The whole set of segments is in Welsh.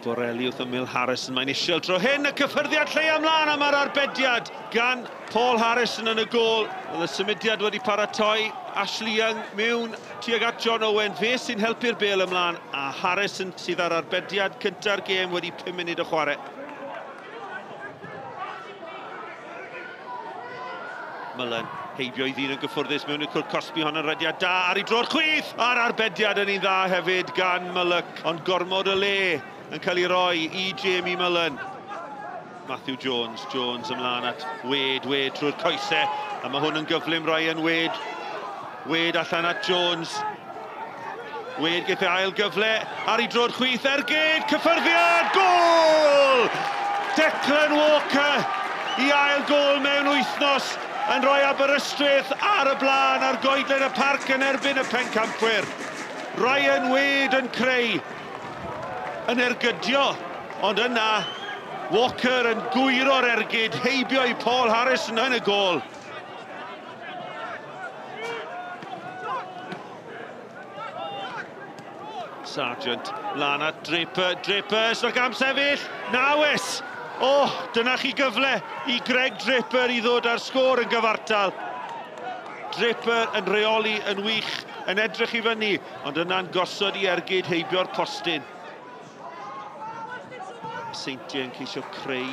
Borelli wrth ymyl Harrison, mae'n isiol dro hyn, y cyffyrddiad lle ymlaen am yr arbediad gan Paul Harrison yn y gôl. Oedd y symudiad wedi paratoi, Ashley Young mewn tuag at John Owen, fe sy'n helpu'r bêl ymlaen, a Harrison sydd ar arbediad cynta'r gêm wedi 5 munud o chwarae. Mullen, heibio i ddyn yn gyffwrddus mewn y cwrt Cosby hon yn rediad da ar ei dro'r chwith. A'r arbediad yn un dda hefyd gan Mullock, ond gormod o le yn cael ei roi i Jamie Mullen. Matthew Jones, Jones ymlaen at Wade trwy'r coesau, a mae hwn yn gyflym Ryan Wade. Wade allan at Jones. Wade geith ei ail gyfle ar ei dro'r chwith, ergyd, cyffyrddiad, gol! Declan Walker i ail gol mewn wythnos yn rhoi Aberystwyth ar y blaen ar goedlen y parc yn erbyn y pencampwyr. Ryan Wade yn creu, yn ergydio, ond yna Walker yn gwyro'r ergyd, heibio i Paul Harrison yn y gol. Sargent, lan at Draper, ysnog am sefyll, Nawys! Dyna chi gyfle i Greg Draper i ddod ar sgôr yn gyfartal. Draper yn reoli yn wych, yn edrych i fyny, ond yna'n gosod i ergyd heibio'r postyn. Seintiau yn ceisio creu,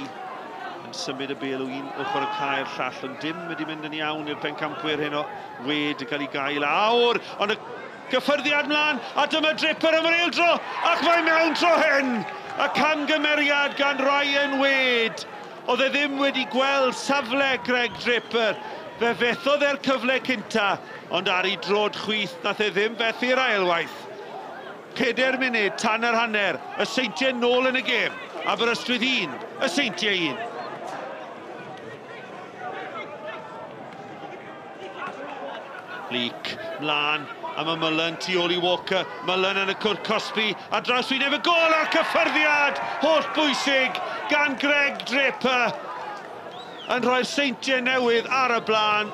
yn symud y bêl o un ochr y cae i'r llall, ond dim wedi mynd yn iawn i'r pencampwyr hyn o Wade yn cael ei gael awr, ond y gyffyrddiad mlaen, a dyma Draper yn yr eildro, ac mae mewn tro hyn! Y camgymeriad gan Ryan Wade. Oedd e ddim wedi gweld safle Greg Draper. Fe fethodd e'r cyfle cynta, ond ar ei drod chwith nath e ddim fethu'r ailwaith. 4 munud tan yr hanner, y Seintiau nôl yn y gêm. Aberystwyth 1, y Seintiau 1. Leak, mlaen, a mae Mullen tu ôl i Walker, Mullen yn y cwrt Cosby, a draws wy'n efo gol ar cyffyrddiad, holl bwysig gan Greg Draper, yn rhoi'r Seintiau Newydd ar y blaen,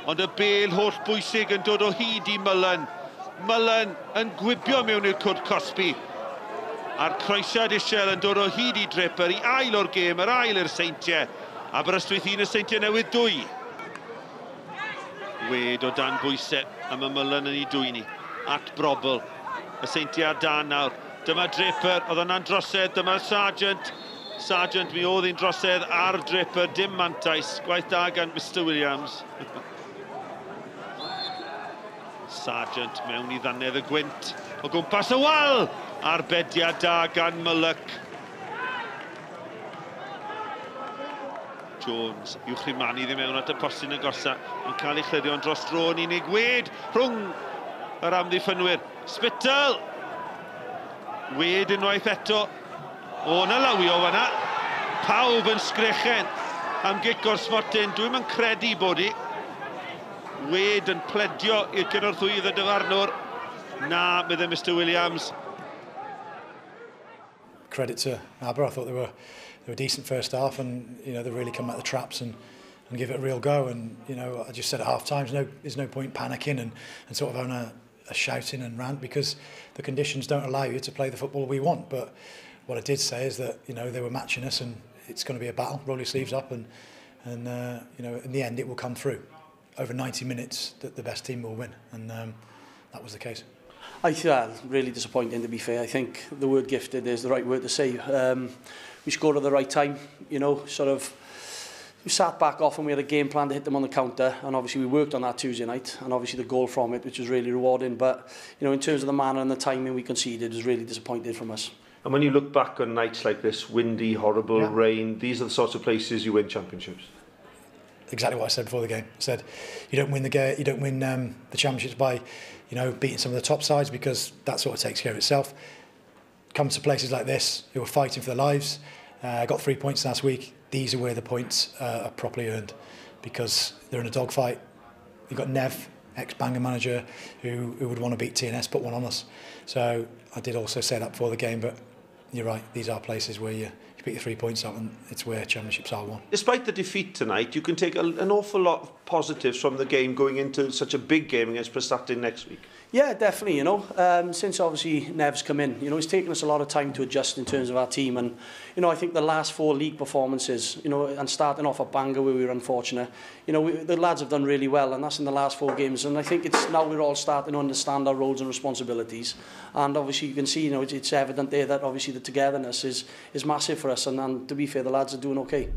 ond y bêl holl bwysig yn dod o hyd i Mullen. Mullen yn gwibio mewn i'r cwrt Cosby, a'r croesiad isiel yn dod o hyd i Draper i ail o'r gêm, yr ail i'r Seintiau. Aberystwyth 1, y Seintiau Newydd 2. Wade o dan bwysau, a mae Mullen yn ei dwyni. At Brobl, y Seintiau ar dan nawr. Dyma Draper, oedd yna'n drosedd, dyma Sargent. Sargent, mi oedd hi'n drosedd ar Draper, dim mantais. Gwaith da gan Mr Williams. Sargent mewn i ddannedd y gwynt. O gwmpas y wal, arbediad da gan Mullock. Jones, Uchafbwyntiau ddim mewn at y postyn y gorsa, yn cael ei chlydio'n dros dro'n unig. Wade rhwng yr amddiffynwyr. Spittle! Wade unwaith eto. Na lawio fanna. Pawb yn sgrechen am gic o'r smotyn. Dwi'm yn credu bod i. Wade yn pledio i'r cynorthwydd y dyfarnwr. Na, bydde Mr Williams. Credit to Aber, I thought they were decent first half, and they really come at the traps and give it a real go. And I just said at half time, there's no point panicking and sort of having a shouting and rant, because the conditions don't allow you to play the football we want. But what I did say is that they were matching us, and it's going to be a battle. Roll your sleeves up, and in the end it will come through. Over 90 minutes, the best team will win, and that was the case. I feel really disappointing, to be fair. I think the word gifted is the right word to say. We scored at the right time, we sat back off and we had a game plan to hit them on the counter, and obviously we worked on that Tuesday night, and obviously the goal from it, which was really rewarding. But in terms of the manner and the timing we conceded, it was really disappointing from us. And when you look back on nights like this, windy, horrible, rain, these are the sorts of places you win championships. Exactly what I said before the game. I said you don't win the game, you don't win the championships by beating some of the top sides, because that sort of takes care of itself. Come to places like this, who are fighting for their lives. Got 3 points last week. These are where the points are properly earned, because they're in a dogfight. You've got Nev, ex-Bangor manager, who would want to beat TNS, put one on us. So I did also say that before the game, but you're right, these are places where you pick your 3 points up, and it's where championships are won. Despite the defeat tonight, you can take an awful lot of positives from the game going into such a big game against Prestatyn next week. Yeah, definitely, you know. Since obviously Nev's come in, you know, it's taken us a lot of time to adjust in terms of our team. And, you know, I think the last 4 league performances, you know, and starting off at Bangor where we were unfortunate, you know, the lads have done really well, and that's in the last 4 games. And I think it's now we're all starting to understand our roles and responsibilities. And obviously you can see, you know, it's evident there that obviously the togetherness is massive for us. And to be fair, the lads are doing okay.